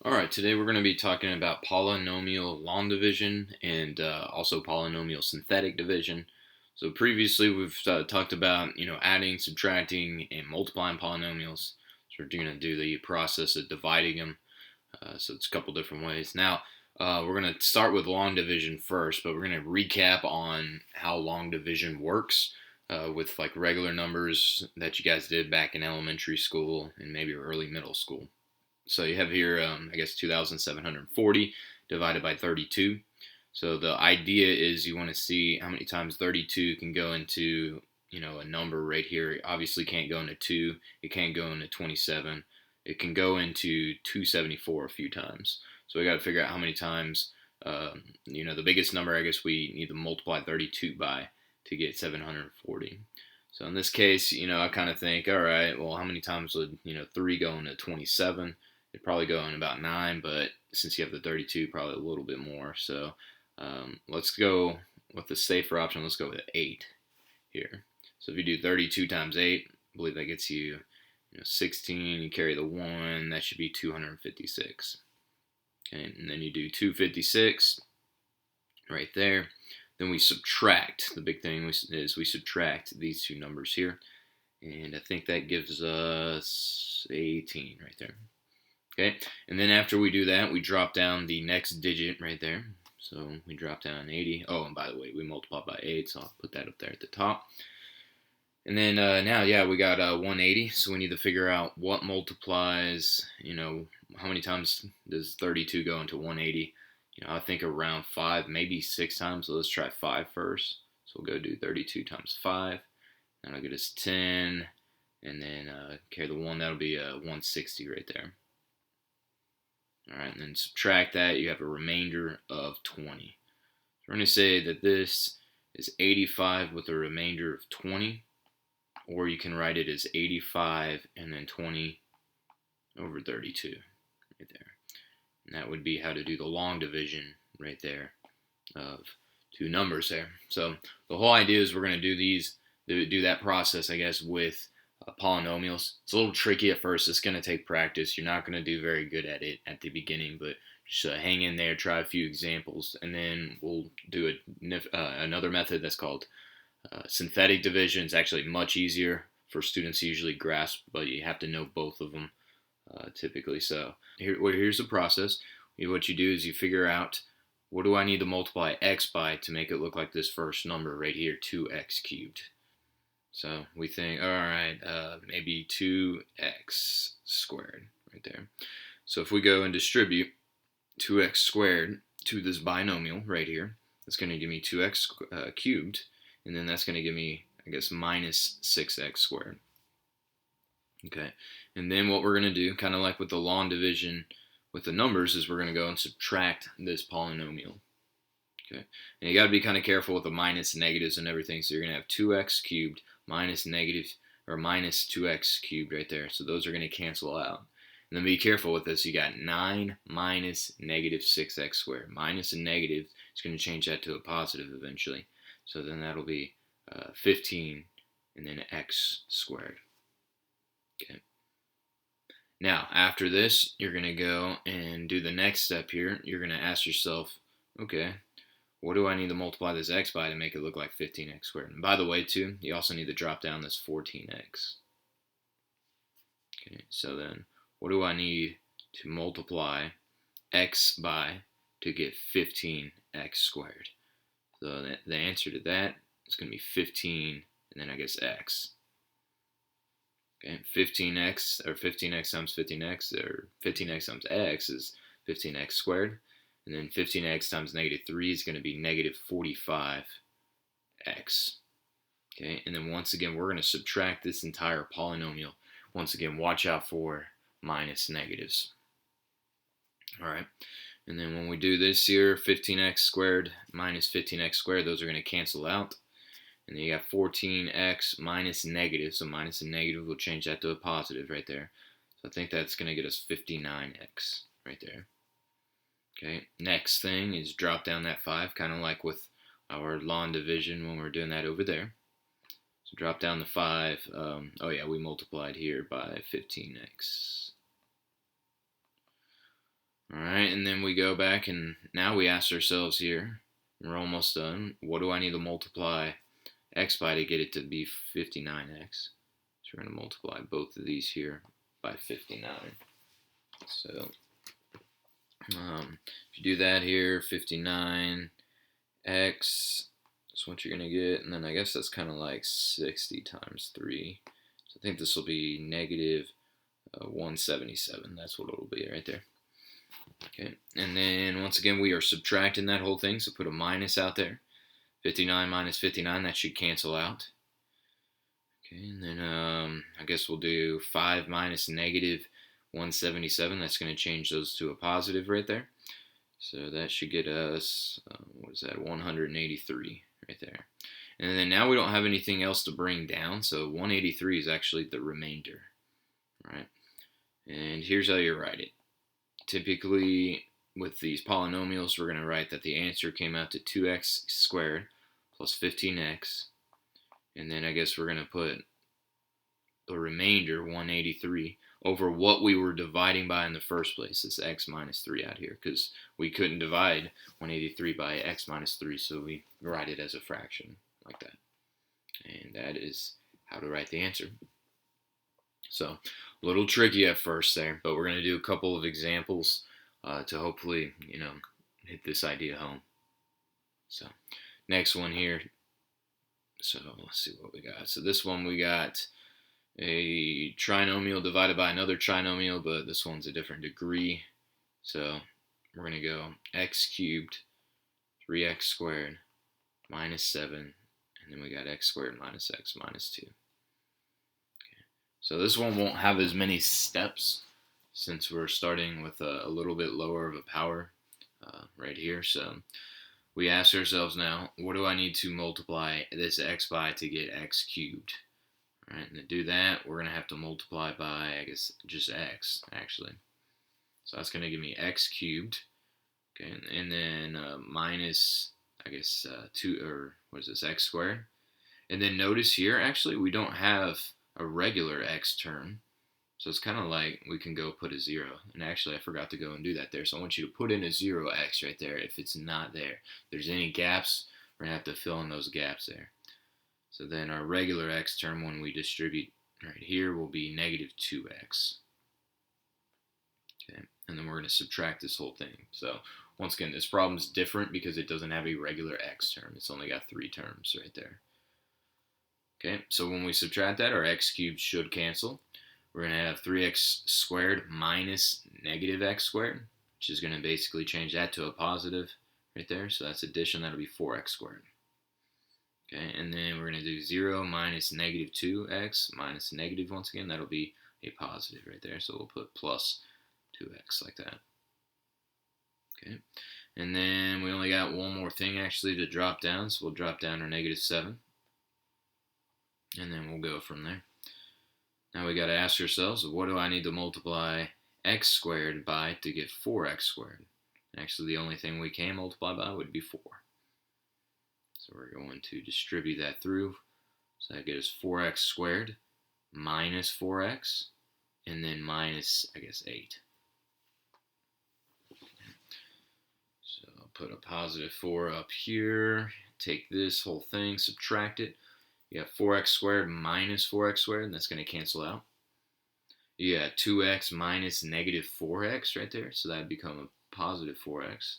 Alright, today we're going to be talking about polynomial long division and also polynomial synthetic division. So previously we've talked about, adding, subtracting, and multiplying polynomials. So we're going to do the process of dividing them. So it's a couple different ways. Now, we're going to start with long division first, but we're going to recap on how long division works with like regular numbers that you guys did back in elementary school and maybe early middle school. So you have here, I guess, 2,740 divided by 32. So the idea is you want to see how many times 32 can go into, a number right here. It obviously can't go into 2. It can't go into 27. It can go into 274 a few times. So we got to figure out how many times, the biggest number I guess we need to multiply 32 by to get 740. So in this case, I kind of think, all right, well, how many times would, 3 go into 27? It'd probably go in about 9, but since you have the 32, probably a little bit more. So let's go with the safer option. Let's go with 8 here. So if you do 32 times 8, I believe that gets you, 16. You carry the 1, that should be 256. Okay, and then you do 256 right there. Then we subtract. The big thing is we subtract these two numbers here. And I think that gives us 18 right there. Okay, and then after we do that, we drop down the next digit right there. So we drop down 80. Oh, and by the way, we multiply by 8, so I'll put that up there at the top. And then now, yeah, we got 180, so we need to figure out what multiplies, how many times does 32 go into 180? I think around 5, maybe 6 times, so let's try 5 first. So we'll go do 32 times 5. That'll get us 10, and then carry the 1, that'll be 160 right there. All right, and then subtract that, you have a remainder of 20. So we're going to say that this is 85 with a remainder of 20, or you can write it as 85 and then 20 over 32 right there. And that would be how to do the long division right there of two numbers there. So the whole idea is we're going to do that process, I guess, with polynomials. It's a little tricky at first. It's going to take practice. You're not going to do very good at it at the beginning, but just hang in there, try a few examples, and then we'll do another method that's called synthetic division. It's actually much easier for students to usually grasp, but you have to know both of them typically. So here's the process. What you do is you figure out, what do I need to multiply x by to make it look like this first number right here, 2x cubed. So we think, all right, maybe 2x squared right there. So if we go and distribute 2x squared to this binomial right here, that's going to give me 2x cubed, and then that's going to give me, I guess, minus 6x squared. Okay, and then what we're going to do, kind of like with the long division with the numbers, is we're going to go and subtract this polynomial. Okay, and you got to be kind of careful with the minus and negatives and everything. So you're going to have 2x cubed minus negative, or minus 2x cubed right there. So those are going to cancel out. And then be careful with this. You got 9 minus negative 6x squared. Minus and negative is going to change that to a positive eventually. So then that'll be 15 and then x squared. Okay. Now, after this, you're going to go and do the next step here. You're going to ask yourself, okay, what do I need to multiply this x by to make it look like 15x squared? And by the way, too, you also need to drop down this 14x. Okay, so then what do I need to multiply x by to get 15x squared? So the answer to that is going to be 15 and then I guess x. Okay, 15x, or 15x times 15x, or 15x times x is 15x squared. And then 15x times negative 3 is going to be negative 45x. Okay, and then once again, we're going to subtract this entire polynomial. Once again, watch out for minus negatives. All right, and then when we do this here, 15x squared minus 15x squared, those are going to cancel out. And then you got 14x minus negative, so minus and negative, we'll change that to a positive right there. So I think that's going to get us 59x right there. Okay, next thing is drop down that 5, kind of like with our long division when we're doing that over there. So drop down the 5. Oh yeah, we multiplied here by 15x. right, and then we go back and now we ask ourselves here, we're almost done, what do I need to multiply x by to get it to be 59x? So we're going to multiply both of these here by 59. So if you do that here, 59x, that's what you're going to get. And then I guess that's kind of like 60 times 3. So I think this will be negative 177. That's what it'll be right there. Okay, and then once again, we are subtracting that whole thing. So put a minus out there. 59 minus 59, that should cancel out. Okay, and then I guess we'll do 5 minus negative 177. That's going to change those to a positive right there. So that should get us, what is that, 183 right there. And then now we don't have anything else to bring down, so 183 is actually the remainder, right? And here's how you write it. Typically, with these polynomials, we're going to write that the answer came out to 2x squared plus 15x. And then I guess we're going to put the remainder, 183, over what we were dividing by in the first place, this x minus 3 out here, because we couldn't divide 183 by x minus 3, so we write it as a fraction like that. And that is how to write the answer. So, a little tricky at first there, but we're going to do a couple of examples to hopefully, hit this idea home. So, next one here. So, let's see what we got. So, this one we got a trinomial divided by another trinomial, but this one's a different degree. So, we're going to go x cubed, 3x squared, minus 7, and then we got x squared minus x minus 2. So this one won't have as many steps since we're starting with a little bit lower of a power right here. So we ask ourselves now, what do I need to multiply this x by to get x cubed? All right, and to do that, we're going to have to multiply by, I guess, just x, actually. So that's going to give me x cubed, okay, and then minus, I guess, 2, or what is this, x squared. And then notice here, actually, we don't have a regular x term, so it's kind of like we can go put a 0, and actually I forgot to go and do that there, so I want you to put in a 0x right there if it's not there. If there's any gaps, we're going to have to fill in those gaps there. So then our regular x term when we distribute right here will be negative 2x. Okay, and then we're going to subtract this whole thing. So once again, this problem is different because it doesn't have a regular x term. It's only got 3 terms right there. Okay, so when we subtract that, our x cubed should cancel. We're going to have 3x squared minus negative x squared, which is going to basically change that to a positive right there. So that's addition, that'll be 4x squared. Okay, and then we're going to do 0 minus negative 2x minus negative, once again, that'll be a positive right there. So we'll put plus 2x like that. Okay, and then we only got one more thing actually to drop down, so we'll drop down our negative 7. And then we'll go from there. Now we got to ask ourselves, what do I need to multiply x squared by to get 4x squared? Actually, the only thing we can multiply by would be 4. So we're going to distribute that through. So that gives us 4x squared minus 4x, and then minus, I guess, 8. So I'll put a positive 4 up here. Take this whole thing, subtract it. You have 4x squared minus 4x squared, and that's going to cancel out. You got 2x minus negative 4x right there, so that would become a positive 4x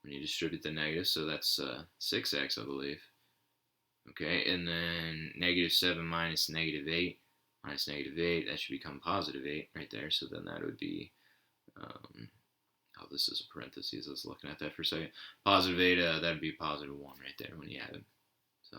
when you distribute the negative, so that's 6x, I believe. Okay, and then negative 7 minus negative 8, that should become positive 8 right there, so then that would be, oh, this is a parentheses, I was looking at that for a second. Positive 8, that would be positive 1 right there when you add it. So.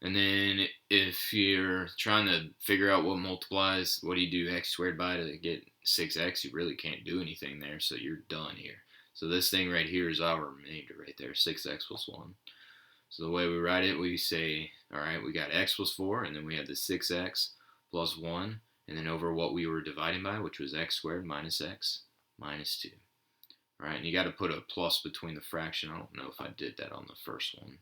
And then if you're trying to figure out what multiplies, what do you do x squared by to get 6x? You really can't do anything there, so you're done here. So this thing right here is our remainder right there, 6x plus 1. So the way we write it, we say, all right, we got x plus 4, and then we have the 6x plus 1, and then over what we were dividing by, which was x squared minus x minus 2. All right, and you got to put a plus between the fraction. I don't know if I did that on the first one.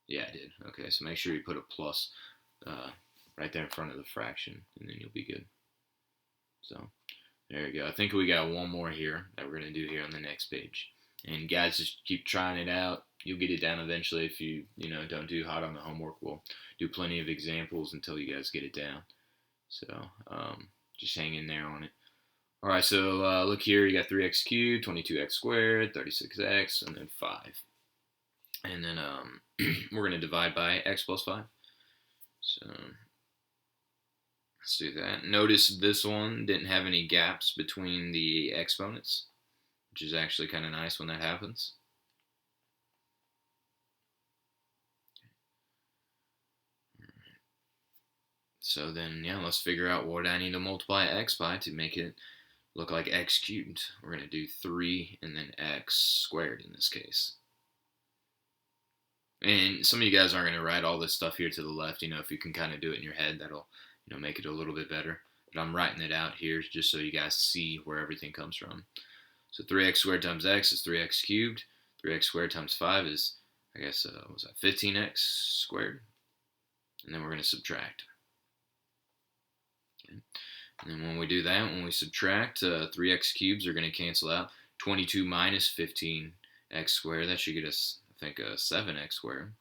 Yeah, I did. Okay, so make sure you put a plus right there in front of the fraction, and then you'll be good. So There you go. I think we got one more here that we're going to do here on the next page. And guys, just keep trying it out. You'll get it down eventually if you don't do hot on the homework. We'll do plenty of examples until you guys get it down. So just hang in there on it. All right, so look here. You got 3x cubed, 22x squared, 36x, and then 5. And then we're going to divide by x plus 5. So let's do that. Notice this one didn't have any gaps between the exponents, which is actually kind of nice when that happens. So then, yeah, let's figure out what I need to multiply x by to make it look like x cubed. We're going to do 3 and then x squared in this case. And some of you guys aren't going to write all this stuff here to the left. If you can kind of do it in your head, that'll make it a little bit better. But I'm writing it out here just so you guys see where everything comes from. So 3x squared times x is 3x cubed. 3x squared times 5 is, I guess, what was that, 15x squared? And then we're going to subtract. Okay. And then when we do that, when we subtract, 3x cubes are going to cancel out. 22 minus 15x squared, that should get us, I think, 7x squared.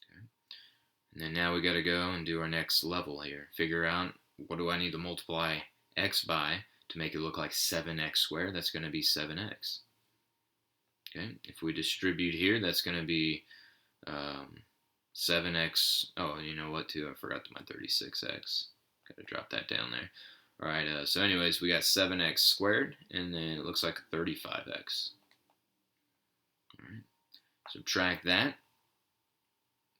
Okay. And then now we got to go and do our next level here. Figure out what do I need to multiply x by to make it look like 7x squared. That's going to be 7x. Okay. If we distribute here, that's going to be 7x. Oh, you know what, too? I forgot my 36x. Got to drop that down there. All right, so anyways, we got 7x squared, and then it looks like 35x. All right. Subtract that.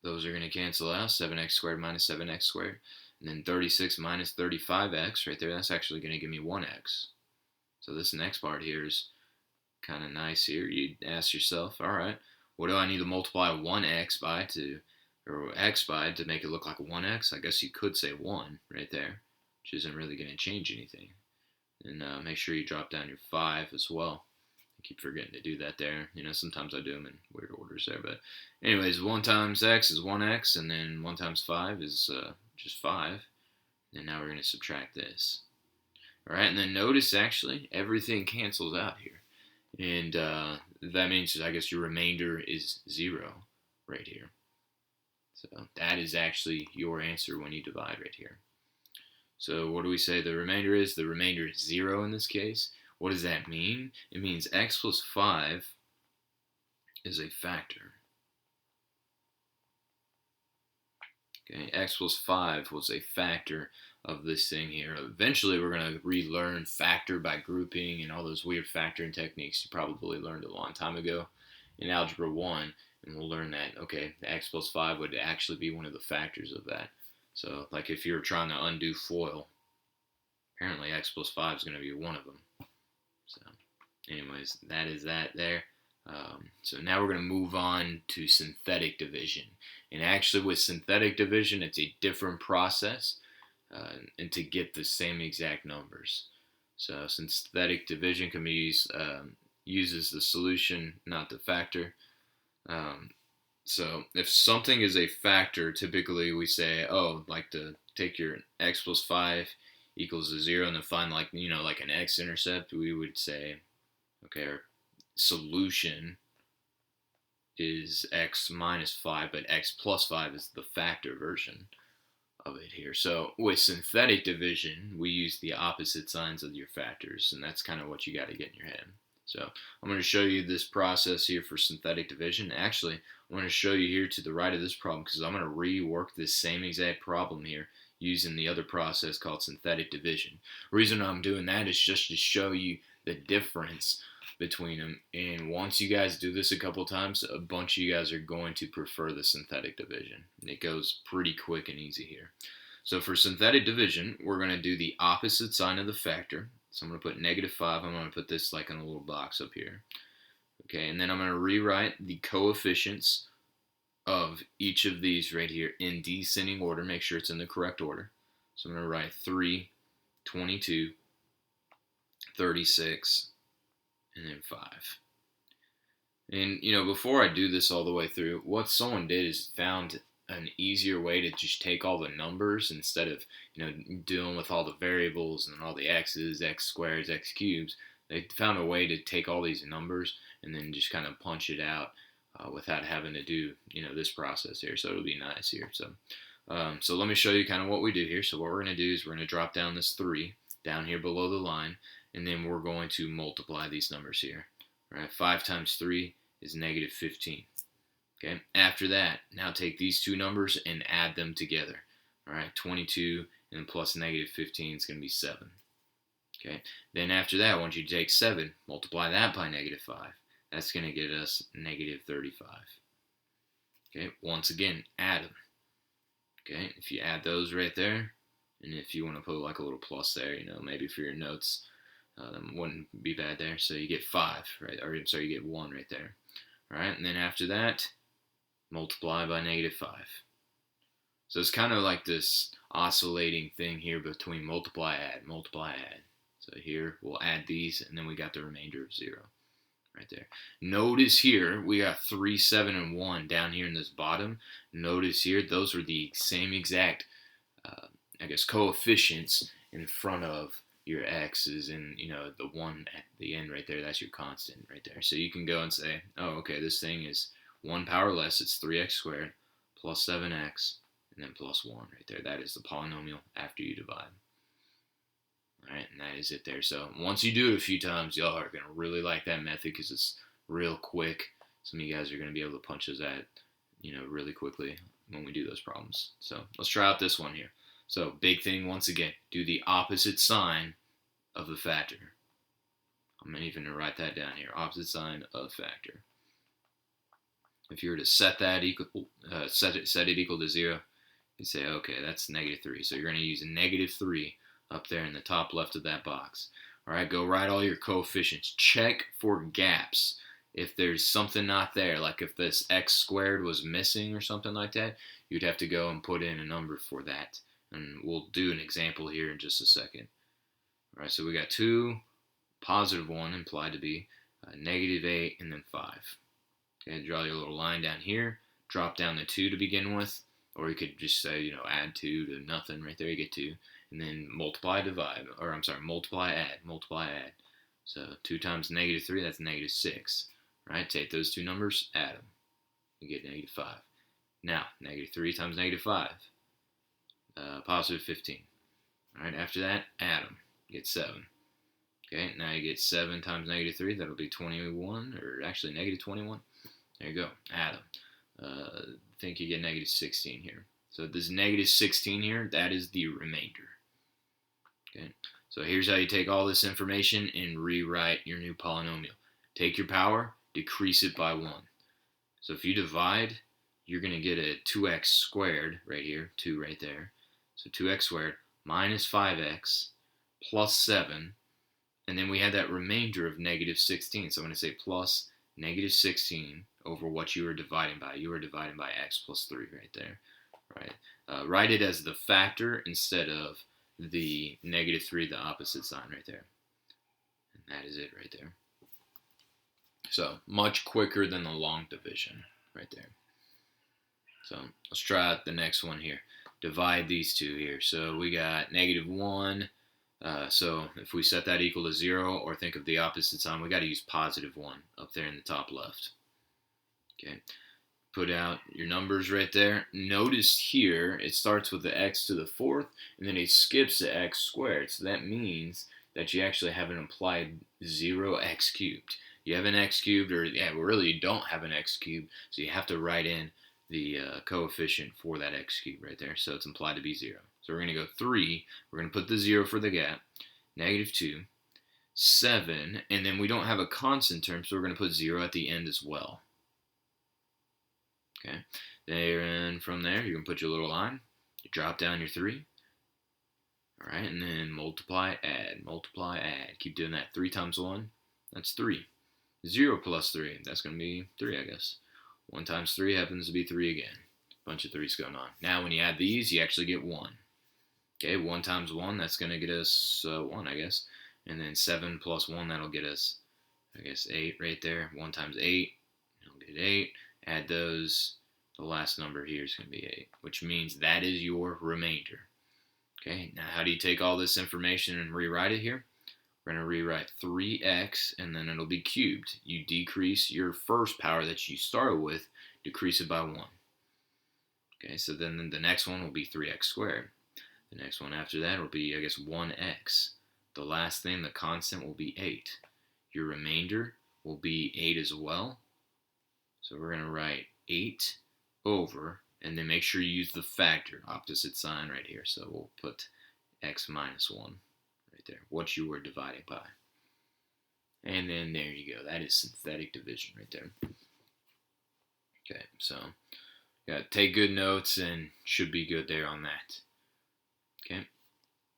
Those are going to cancel out. 7x squared minus 7x squared. And then 36 minus 35x right there, that's actually going to give me 1x. So this next part here is kind of nice here. You ask yourself, all right, what do I need to multiply 1x by or x by to make it look like 1x? I guess you could say 1 right there, which isn't really going to change anything. And make sure you drop down your 5 as well. I keep forgetting to do that there. Sometimes I do them in weird orders there. But anyways, 1 times x is 1x, and then 1 times 5 is just 5. And now we're going to subtract this. All right, and then notice actually everything cancels out here. And that means, I guess, your remainder is 0 right here. So that is actually your answer when you divide right here. So what do we say the remainder is? The remainder is 0 in this case. What does that mean? It means x plus 5 is a factor. Okay, x plus 5 was a factor of this thing here. Eventually, we're going to relearn factor by grouping and all those weird factoring techniques you probably learned a long time ago in Algebra 1. And we'll learn that, okay, the x plus 5 would actually be one of the factors of that. So, like if you're trying to undo FOIL, apparently x plus 5 is going to be one of them. So, anyways, that is that there. So now we're going to move on to synthetic division. And actually with synthetic division, it's a different process and to get the same exact numbers. So synthetic division can be uses the solution, not the factor. So if something is a factor, typically we say, oh, like to take your x plus 5 equals a 0 and then find like an x-intercept, we would say, okay, our solution is x minus 5, but x plus 5 is the factor version of it here. So with synthetic division, we use the opposite signs of your factors, and that's kind of what you got to get in your head. So I'm going to show you this process here for synthetic division. Actually, I'm going to show you here to the right of this problem because I'm going to rework this same exact problem here using the other process called synthetic division. The reason I'm doing that is just to show you the difference between them. And once you guys do this a couple times, a bunch of you guys are going to prefer the synthetic division. And it goes pretty quick and easy here. So for synthetic division, we're going to do the opposite sign of the factor. So I'm going to put -5. I'm going to put this like in a little box up here. Okay, and then I'm going to rewrite the coefficients of each of these right here in descending order. Make sure it's in the correct order. So I'm going to write 3, 22, 36, and then 5. And, before I do this all the way through, what someone did is found an easier way to just take all the numbers instead of dealing with all the variables and all the x's, x squares, x cubes. They found a way to take all these numbers and then just kind of punch it out without having to do this process here. So it'll be nice here. So let me show you kind of what we do here. So what we're going to do is we're going to drop down this 3 down here below the line, and then we're going to multiply these numbers here. All right, 5 times 3 is negative 15. Okay, after that, now take these two numbers and add them together. All right, 22 and then plus negative 15 is going to be 7. Okay, then after that, I want you to take 7, multiply that by negative 5. That's going to get us negative 35. Okay, once again, add them. Okay, if you add those right there, and if you want to put like a little plus there, maybe for your notes, that wouldn't be bad there. So you get 5, right? Or sorry, you get 1 right there. All right, and then after that, multiply by negative 5. So it's kind of like this oscillating thing here between multiply, add, multiply, add. So here we'll add these, and then we got the remainder of 0 right there. Notice here we got 3, 7, and 1 down here in this bottom. Notice here those are the same exact, coefficients in front of your x's, and the 1 at the end right there, that's your constant right there. So you can go and say, oh, okay, this thing is 1 power less, it's 3x squared plus 7x and then plus 1 right there. That is the polynomial after you divide. All right, and that is it there. So once you do it a few times, y'all are going to really like that method because it's real quick. Some of you guys are going to be able to punch those out, really quickly when we do those problems. So let's try out this one here. So big thing once again, do the opposite sign of the factor. I'm even going to write that down here, opposite sign of factor. If you were to set that set it equal to 0, you say, okay, that's negative 3. So you're going to use a negative 3 up there in the top left of that box. All right, go write all your coefficients. Check for gaps. If there's something not there, like if this x squared was missing or something like that, you'd have to go and put in a number for that. And we'll do an example here in just a second. All right, so we got 2, positive 1 implied to be negative 8, and then 5. Okay, draw your little line down here, drop down the 2 to begin with, or you could just say, add 2 to nothing right there, you get 2, and then multiply, divide, or I'm sorry, multiply, add. So 2 times negative 3, that's negative 6, right? Take those two numbers, add them, you get negative 5. Now, negative 3 times negative 5, positive 15. All right, after that, add them, you get 7. Okay, now you get 7 times negative 3, that'll be 21, or actually negative 21. There you go, add them. I think you get negative 16 here. So this negative 16 here, that is the remainder. Okay, so here's how you take all this information and rewrite your new polynomial. Take your power, decrease it by 1. So if you divide, you're going to get a 2x squared right here, 2 right there. So 2x squared minus 5x plus 7, and then we had that remainder of negative 16. So I'm going to say plus negative 16 over what you were dividing by. You were dividing by x plus 3 right there. Right? Write it as the factor instead of the negative 3, the opposite sign right there. And that is it right there. So much quicker than the long division right there. So let's try out the next one here. Divide these two here. So we got negative 1. So if we set that equal to 0 or think of the opposite sign, we got to use positive 1 up there in the top left. Okay, put out your numbers right there. Notice here it starts with the x to the 4th and then it skips the x squared. So that means that you actually have an implied 0x cubed. You have an x cubed, or really you don't have an x cubed, so you have to write in the coefficient for that x cubed right there. So it's implied to be 0. So we're going to go 3. We're going to put the 0 for the gap. Negative 2. 7. And then we don't have a constant term, so we're going to put 0 at the end as well. Okay. Then from there, you can put your little line. You drop down your 3. All right. And then multiply, add. Multiply, add. Keep doing that. 3 times 1. That's 3. 0 plus 3. That's going to be 3, I guess. 1 times 3 happens to be 3 again. Bunch of 3's going on. Now when you add these, you actually get 1. Okay, 1 times 1, that's going to get us 1, I guess. And then 7 plus 1, that'll get us, I guess, 8 right there. 1 times 8, you'll get 8. Add those, The last number here is going to be 8, which means that is your remainder. Okay, now how do you take all this information and rewrite it here? We're going to rewrite 3x, and then it'll be cubed. You decrease your first power that you started with, decrease it by 1. Okay, so then the next one will be 3x squared. The next one after that will be, I guess, 1x. The last thing, the constant, will be 8. Your remainder will be 8 as well. So we're going to write 8 over, and then make sure you use the factor, opposite sign right here. So we'll put x minus 1 right there, what you were dividing by. And then there you go. That is synthetic division right there. Okay, so yeah, take good notes and should be good there on that. Okay.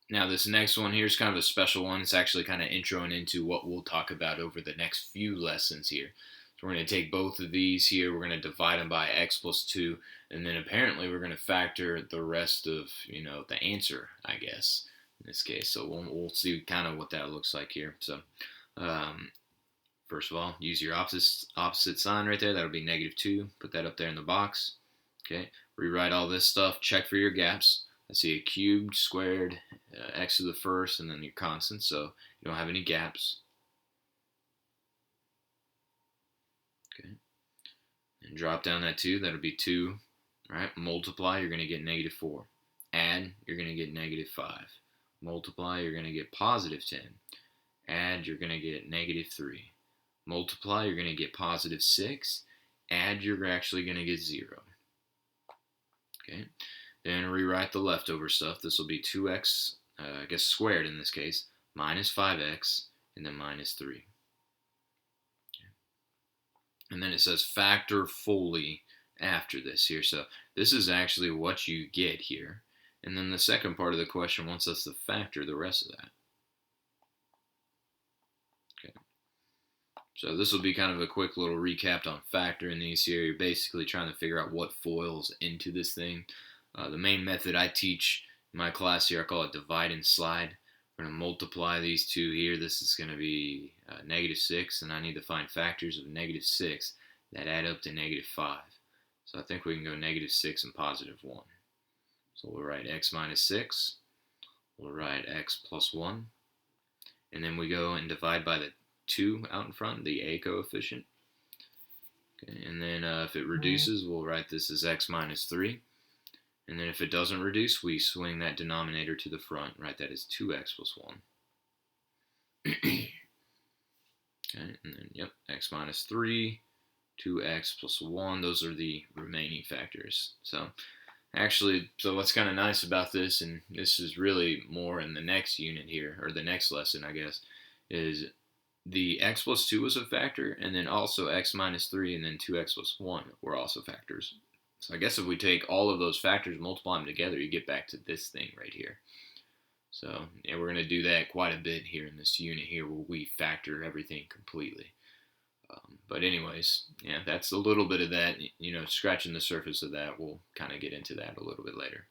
Now this next one here is kind of a special one. It's actually kind of introing into what we'll talk about over the next few lessons here. So we're going to take both of these here. We're going to divide them by x plus 2. And then apparently we're going to factor the rest of, the answer, I guess, in this case. So we'll see kind of what that looks like here. So first of all, use your opposite sign right there. That'll be -2. Put that up there in the box. Okay. Rewrite all this stuff. Check for your gaps. I see a cubed, squared, x to the first, and then your constant, so you don't have any gaps. Okay. And drop down that 2, that'll be 2. All right, multiply, you're going to get -4. Add, you're going to get -5. Multiply, you're going to get +10. Add, you're going to get -3. Multiply, you're going to get +6. Add, you're actually going to get 0. Okay. Then rewrite the leftover stuff. This will be 2x, I guess squared in this case, minus 5x, and then -3. Okay. And then it says factor fully after this here. So this is actually what you get here. And then the second part of the question wants us to factor the rest of that. Okay. So this will be kind of a quick little recap on factoring these here. You're basically trying to figure out what foils into this thing. The main method I teach in my class here, I call it divide and slide. We're going to multiply these two here. This is going to be -6, and I need to find factors of -6 that add up to -5. So I think we can go -6 and +1. So we'll write x minus 6. We'll write x plus 1. And then we go and divide by the 2 out in front, the a coefficient. Okay, and then if it reduces, we'll write this as x minus 3. And then if it doesn't reduce, we swing that denominator to the front, right? That is 2x plus 1. Okay, and then, yep, x minus 3, 2x plus 1. Those are the remaining factors. So actually, so what's kind of nice about this, and this is really more in the next unit here, or the next lesson, I guess, is the x plus 2 was a factor, and then also x minus 3 and then 2x plus 1 were also factors. So I guess if we take all of those factors, multiply them together, you get back to this thing right here. So yeah, we're going to do that quite a bit here in this unit here where we factor everything completely. But anyways, yeah, that's a little bit of that, scratching the surface of that. We'll kind of get into that a little bit later.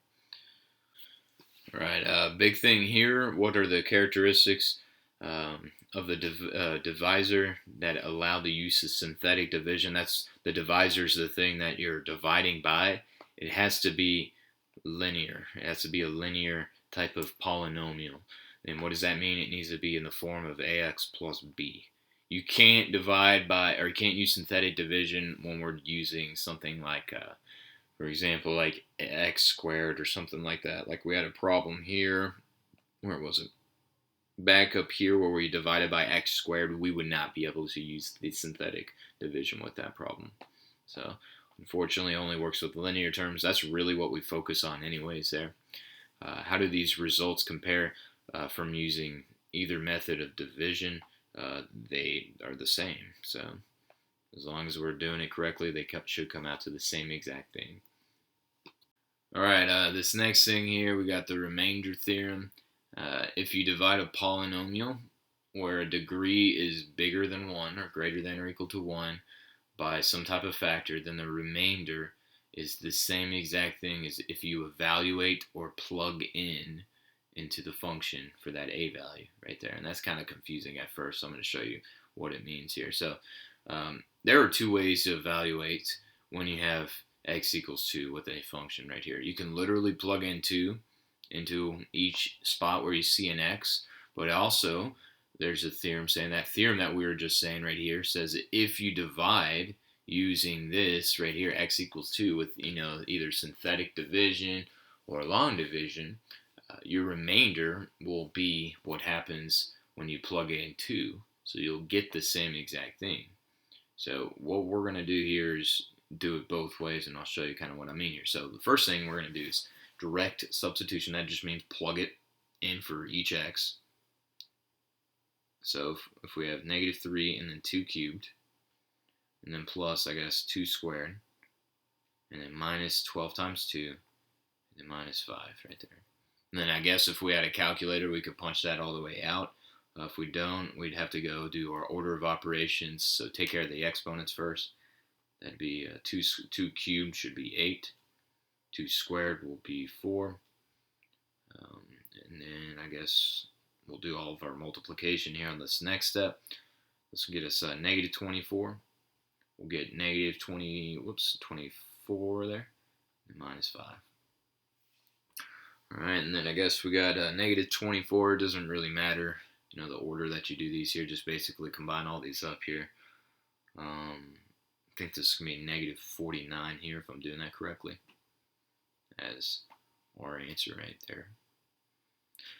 All right, big thing here, what are the characteristics of the divisor that allow the use of synthetic division? That's the divisor is the thing that you're dividing by. It has to be linear. It has to be a linear type of polynomial. And what does that mean? It needs to be in the form of ax plus b. You can't divide by, or you can't use synthetic division when we're using something like, for example, like x squared or something like that. Like we had a problem here. Where was it? Back up here where we divided by x squared, we would not be able to use the synthetic division with that problem. So unfortunately it only works with linear terms. That's really what we focus on anyways there. How do these results compare from using either method of division? They are the same. So as long as we're doing it correctly, they should come out to the same exact thing. All right, this next thing here, we got the remainder theorem. If you divide a polynomial where a degree is bigger than 1 or greater than or equal to 1 by some type of factor, then the remainder is the same exact thing as if you evaluate or plug in into the function for that a value right there. And that's kind of confusing at first, so I'm going to show you what it means here. So there are two ways to evaluate when you have x equals 2 with a function right here. You can literally plug in 2 into each spot where you see an x, but also there's a theorem saying that theorem that we were just saying right here says that if you divide using this right here, x equals 2, with either synthetic division or long division, your remainder will be what happens when you plug in 2. So you'll get the same exact thing. So what we're going to do here is do it both ways, and I'll show you kind of what I mean here. So the first thing we're going to do is direct substitution. That just means plug it in for each x. So if we have -3 and then 2 cubed, and then plus, I guess, 2 squared, and then minus 12 times 2, and then minus 5 right there. And then I guess if we had a calculator, we could punch that all the way out. If we don't, we'd have to go do our order of operations. So take care of the exponents first. That'd be 2 cubed should be 8. 2 squared will be 4. And then I guess we'll do all of our multiplication here on this next step. This will get us -24. We'll get -24 there, and minus 5. Alright, and then I guess we got -24. It doesn't really matter, the order that you do these here. Just basically combine all these up here. I think this is going to be -49 here, if I'm doing that correctly, as our answer right there.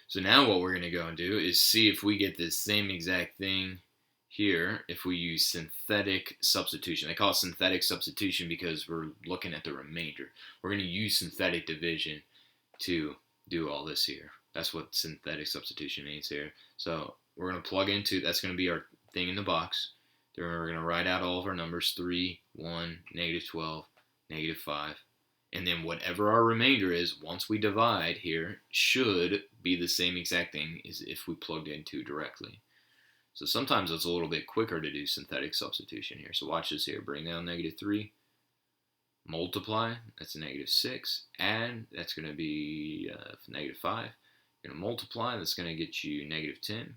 So now what we're going to go and do is see if we get this same exact thing here if we use synthetic substitution. They call it synthetic substitution because we're looking at the remainder. We're going to use synthetic division to do all this here. That's what synthetic substitution means here. So we're going to plug into, that's going to be our thing in the box. Then we're going to write out all of our numbers, 3, 1, -12, -5. And then whatever our remainder is, once we divide here, should be the same exact thing as if we plugged in 2 directly. So sometimes it's a little bit quicker to do synthetic substitution here. So watch this here. Bring down -3. Multiply, that's a -6. Add, that's going to be -5. You're going to multiply, that's going to get you -10.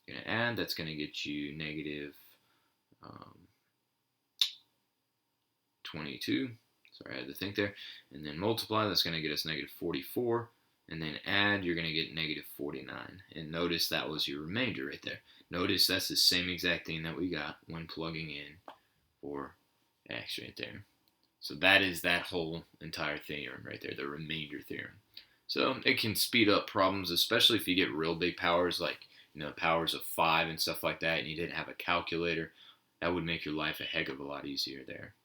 You're going to add, that's going to get you -22. Sorry, I had to think there. And then multiply, that's going to get us -44. And then add, you're going to get -49. And notice that was your remainder right there. Notice that's the same exact thing that we got when plugging in for x right there. So that is that whole entire theorem right there, the remainder theorem. So it can speed up problems, especially if you get real big powers, like powers of 5 and stuff like that, and you didn't have a calculator. That would make your life a heck of a lot easier there.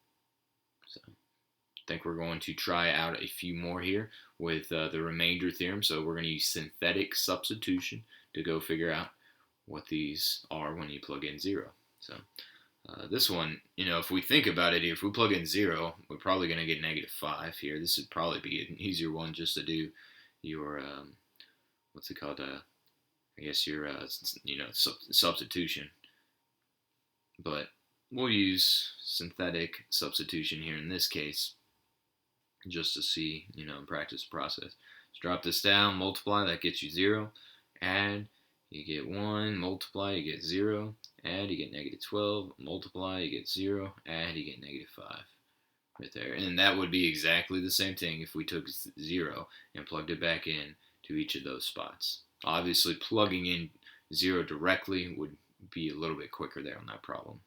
So I think we're going to try out a few more here with the remainder theorem. So we're going to use synthetic substitution to go figure out what these are when you plug in 0. So this one, if we think about it here, if we plug in 0, we're probably going to get -5 here. This would probably be an easier one just to do your, what's it called? I guess your, substitution. But we'll use synthetic substitution here in this case, just to see, practice the process. Let's drop this down, multiply, that gets you 0. Add, you get 1, multiply, you get 0. Add, you get -12. Multiply, you get 0. Add, you get -5. Right there. And that would be exactly the same thing if we took 0 and plugged it back in to each of those spots. Obviously, plugging in 0 directly would be a little bit quicker there on that problem.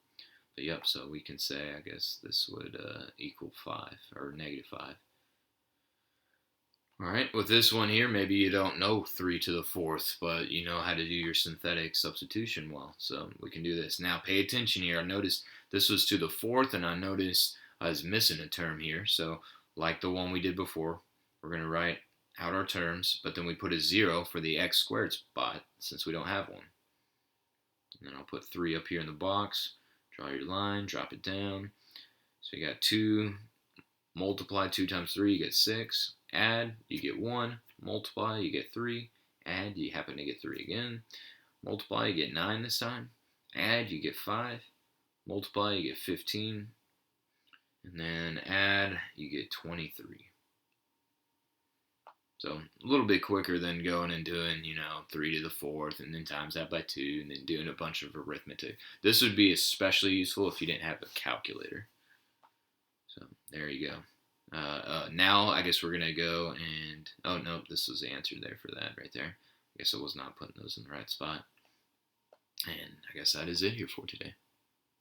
But yep, so we can say, I guess this would equal 5, or -5. Alright, with this one here, maybe you don't know 3 to the 4th, but you know how to do your synthetic substitution well. So we can do this. Now pay attention here. I noticed this was to the 4th, and I noticed I was missing a term here. So like the one we did before, we're going to write out our terms, but then we put a 0 for the x squared spot since we don't have one. And then I'll put 3 up here in the box. Draw your line, drop it down. So you got 2, multiply 2 times 3, you get 6. Add, you get 1. Multiply, you get 3. Add, you happen to get 3 again. Multiply, you get 9 this time. Add, you get 5. Multiply, you get 15. And then add, you get 23. So a little bit quicker than going and doing, 3 to the 4th and then times that by 2 and then doing a bunch of arithmetic. This would be especially useful if you didn't have a calculator. So there you go. Now I guess we're gonna go and oh no, this was the answer there for that right there. I guess I was not putting those in the right spot. And I guess that is it here for today.